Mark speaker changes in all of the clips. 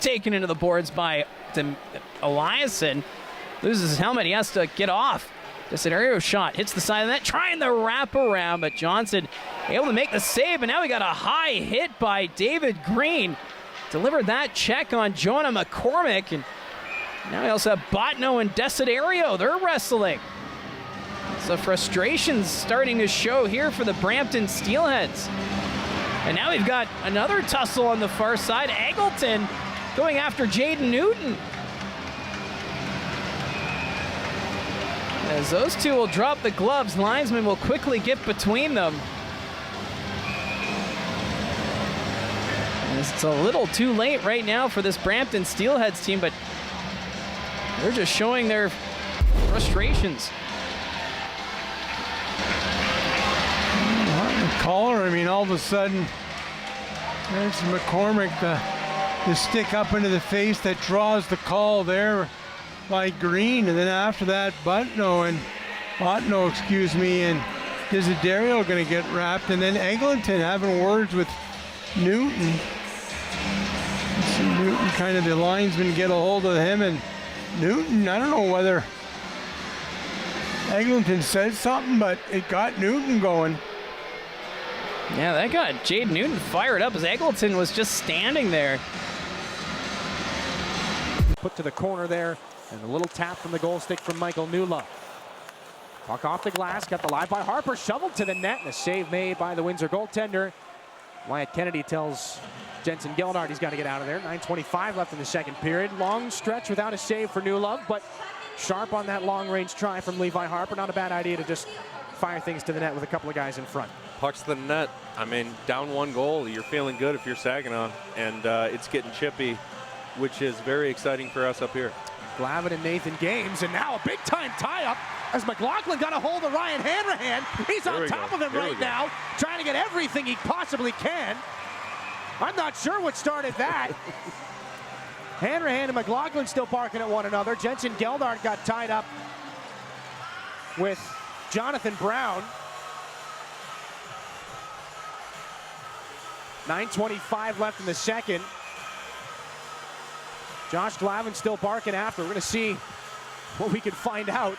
Speaker 1: taken into the boards by Eliasson. Loses his helmet. He has to get off. Desiderio shot. Hits the side of the net. Trying to wrap around, but Johnson able to make the save. And now we got a high hit by David Green. Delivered that check on Jonah McCormick. And now we also have Botno and Desiderio. They're wrestling. So frustration's starting to show here for the Brampton Steelheads. And now we've got another tussle on the far side. Eggleton going after Jaden Newton. As those two will drop the gloves, linesmen will quickly get between them. As it's a little too late right now for this Brampton Steelheads team, but they're just showing their frustrations.
Speaker 2: Caller, I mean, all of a sudden, there's McCormick, the stick up into the face that draws the call there by Green, and then after that, Botno, and Desiderio going to get wrapped, and then Eglinton having words with Newton. See Newton, kind of the linesman get a hold of him, and Newton, I don't know whether Eglinton said something, but it got Newton going.
Speaker 1: Yeah, that got Jaden Newton fired up as Eggleton was just standing there.
Speaker 3: Put to the corner there, and a little tap from the goal stick from Michael Newlove. Puck off the glass, got the live by Harper, shoveled to the net, and a save made by the Windsor goaltender. Wyatt Kennedy tells Jensen Geldart he's got to get out of there. 9:25 left in the second period. Long stretch without a save for Newlove, but sharp on that long-range try from Levi Harper. Not a bad idea to just fire things to the net with a couple of guys in front.
Speaker 4: Pucks to the net. I mean, down one goal, you're feeling good if you're Saginaw, and it's getting chippy, which is very exciting for us up here.
Speaker 3: Glavin and Nathan Games, and now a big-time tie-up as McLaughlin got a hold of Ryan Hanrahan. He's on top of him right now, trying to get everything he possibly can. I'm not sure what started that. Hanrahan and McLaughlin still barking at one another. Jensen Geldart got tied up with Jonathan Brown. 9:25 left in the second. Josh Glavin still barking after. We're going to see what we can find out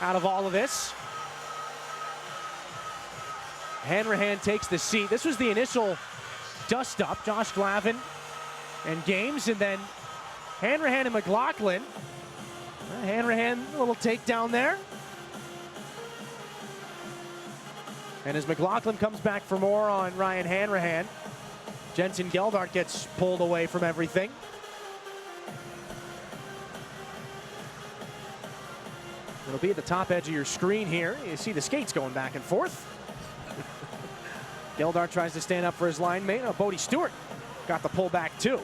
Speaker 3: of all of this. Hanrahan takes the seat. This was the initial dust-up. Josh Glavin and Games, and then Hanrahan and McLaughlin. Hanrahan, a little takedown there. And as McLaughlin comes back for more on Ryan Hanrahan, Jensen Geldart gets pulled away from everything. It'll be at the top edge of your screen here. You see the skates going back and forth. Geldart tries to stand up for his line mate. Bodie Stewart got the pull back too.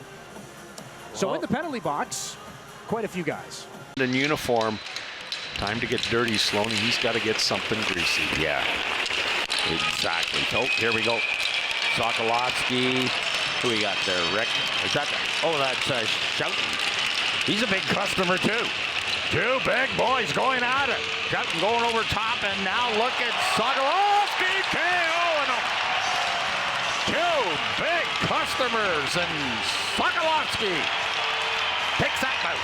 Speaker 3: So in the penalty box, quite a few guys.
Speaker 5: In uniform, time to get dirty, Sloan. He's got to get something greasy.
Speaker 6: Yeah, exactly. So here we go. Sokolowski. Who we got there, Rick? Is that that's Shoughton. He's a big customer too. Two big boys going at it. Shoughton going over top, and now look at Sokolowski. KO, and two big customers, and Sokolowski picks that out.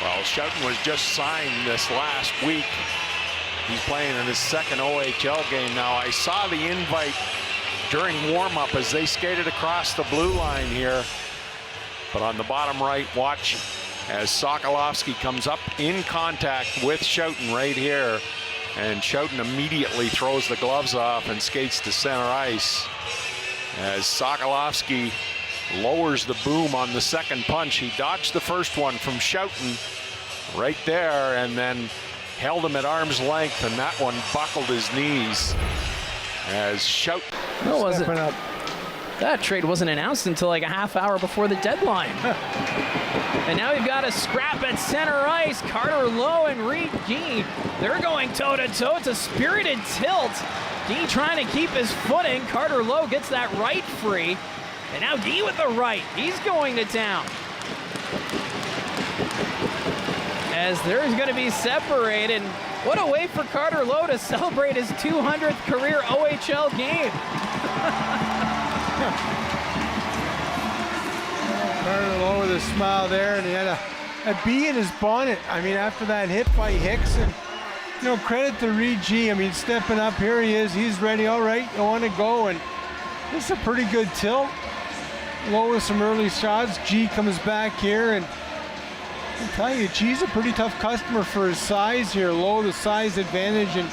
Speaker 5: Well, Shoughton was just signed this last week. He's playing in his second OHL game now. I saw the invite during warm-up as they skated across the blue line here. But on the bottom right, watch as Sokolowski comes up in contact with Shoughton right here. And Shoughton immediately throws the gloves off and skates to center ice. As Sokolowski lowers the boom on the second punch. He dodged the first one from Shoughton right there, and then held him at arm's length, and that one buckled his knees as Shoughton.
Speaker 1: No, was it? That trade wasn't announced until like a half hour before the deadline. And now we've got a scrap at center ice. Carter Lowe and Reed Gee, they're going toe-to-toe. It's a spirited tilt. Gee trying to keep his footing. Carter Lowe gets that right free. And now Gee with the right. He's going to town. As they're going to be separated. What a way for Carter Lowe to celebrate his 200th career OHL game.
Speaker 2: a smile there, and he had a bee in his bonnet. I mean, after that hit by Hicks, and you know, credit to Reed G. I mean, stepping up, here he is. He's ready. All right, I want to go, and this is a pretty good tilt. Low with some early shots. G comes back here, and I tell you, G's a pretty tough customer for his size here. Low, the size advantage, and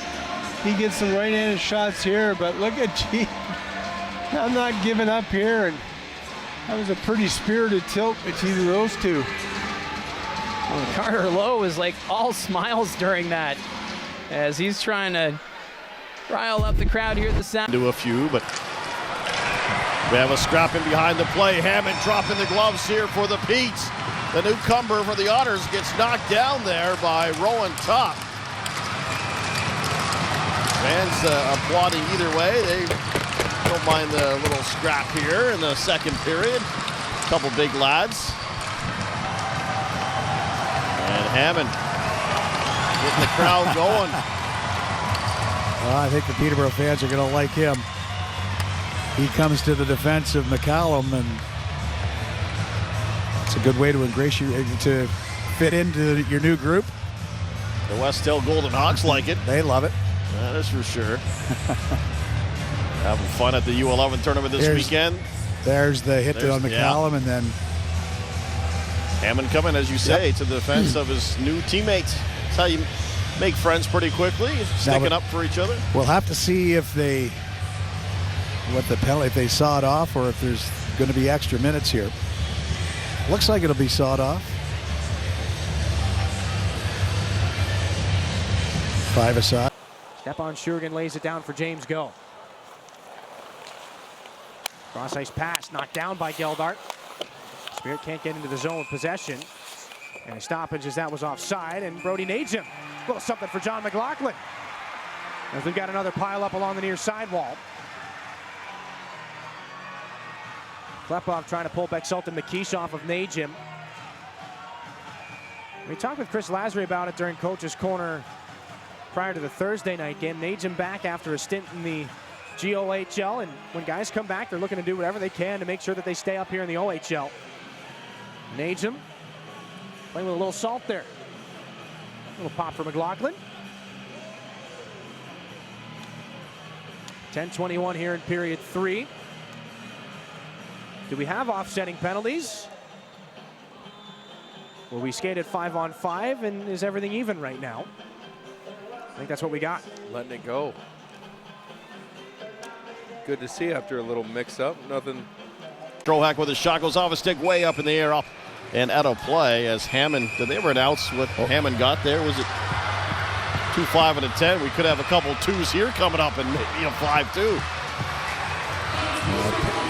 Speaker 2: he gets some right-handed shots here. But look at G. I'm not giving up here, and that was a pretty spirited tilt between those two.
Speaker 1: Well, Carter Lowe is like all smiles during that, as he's trying to rile up the crowd here at the sound.
Speaker 7: Do a few, but we have a scrap in behind the play. Hammond dropping the gloves here for the Petes. The newcomer for the Otters gets knocked down there by Rowan Tuck. Fans applauding either way. They don't mind the little scrap here in the second period. A couple big lads. And Hammond getting the crowd going.
Speaker 8: Well, I think the Peterborough fans are going to like him. He comes to the defense of McCallum, and it's a good way to embrace you, to fit into your new group.
Speaker 7: The West Hill Golden Hawks like it.
Speaker 8: They love it.
Speaker 7: That is for sure. Having fun at the U11 tournament this weekend.
Speaker 8: There's the hit on McCallum, and then
Speaker 7: Hammond coming, as you say, to the defense of his new teammates. That's how you make friends pretty quickly, sticking up for each other.
Speaker 8: We'll have to see if they, what the penalty, if they saw it off, or if there's going to be extra minutes here. Looks like it'll be sawed off. 5 aside.
Speaker 3: Stepan Shurigan lays it down for James Go. Cross ice pass knocked down by Geldart. Spirit can't get into the zone with possession. And a stoppage as that was offside, and Brody needs him. A little something for John McLaughlin, as we've got another pile up along the near sidewall. Klepov trying to pull back Sultan McKeish off of Najim. We talked with Chris Lazary about it during Coach's Corner prior to the Thursday night game. Najim back after a stint in the GOHL, and when guys come back, they're looking to do whatever they can to make sure that they stay up here in the OHL. Najim playing with a little salt there. A little pop for McLaughlin. 10:21 here in period 3. Do we have offsetting penalties? Well, we skated 5-on-5, and is everything even right now? I think that's what we got.
Speaker 4: Letting it go. Good to see after a little mix-up. Nothing.
Speaker 7: Strohack with a shot, goes off a stick way up in the air, up and out of play as Hammond, did they ever announce what Hammond got there? Was it 2, 5, and a 10? We could have a couple 2s here coming up and maybe a 5-2.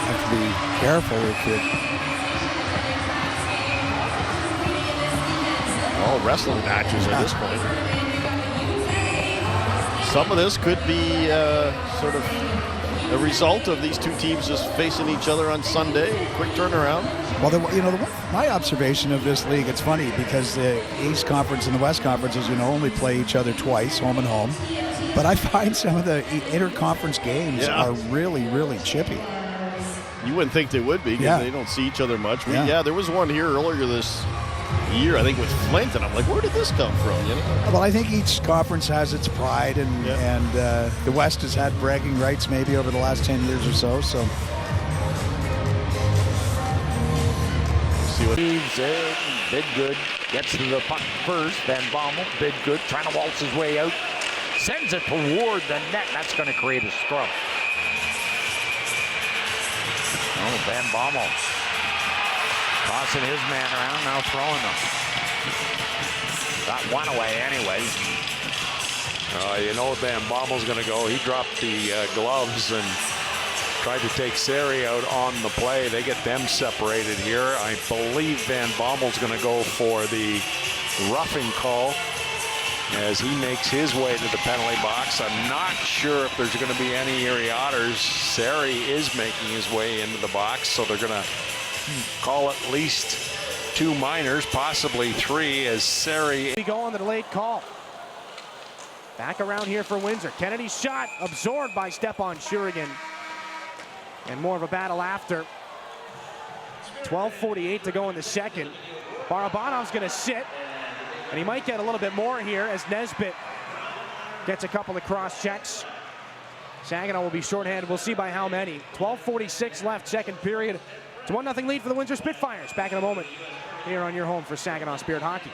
Speaker 8: Have to be careful with it.
Speaker 7: All wrestling matches at this point. Some of this could be sort of a result of these two teams just facing each other on Sunday. Quick turnaround.
Speaker 8: Well, my observation of this league, it's funny because the East Conference and the West Conference, as you know, only play each other twice, home and home. But I find some of the interconference games are really, really chippy.
Speaker 7: You wouldn't think they would be because they don't see each other much. There was one here earlier this year, I think, with Flint, and I'm like, where did this come from? You know?
Speaker 8: Well, I think each conference has its pride, and the West has had bragging rights maybe over the last 10 years or so. So,
Speaker 7: see what
Speaker 6: Bidgood gets to the puck first. Van Bommel, Bidgood trying to waltz his way out, sends it toward the net. That's going to create a scrum. Oh, Van Bommel tossing his man around, now throwing them. Got one away anyway.
Speaker 5: You know Van Bommel's going to go. He dropped the gloves and tried to take Sari out on the play. They get them separated here. I believe Van Bommel's going to go for the roughing call as he makes his way to the penalty box. I'm not sure if there's going to be any Erie Otters. Sari is making his way into the box, so they're going to call at least 2 minors, possibly 3, as Sari.
Speaker 3: We go on the delayed call. Back around here for Windsor. Kennedy's shot absorbed by Stepan Shurigan. And more of a battle after. 12:48 to go in the second. Barabanov's going to sit, and he might get a little bit more here as Nesbitt gets a couple of cross checks. Saginaw will be shorthanded. We'll see by how many. 12:46 left, second period. It's a 1-0 lead for the Windsor Spitfires. Back in a moment here on your home for Saginaw Spirit Hockey.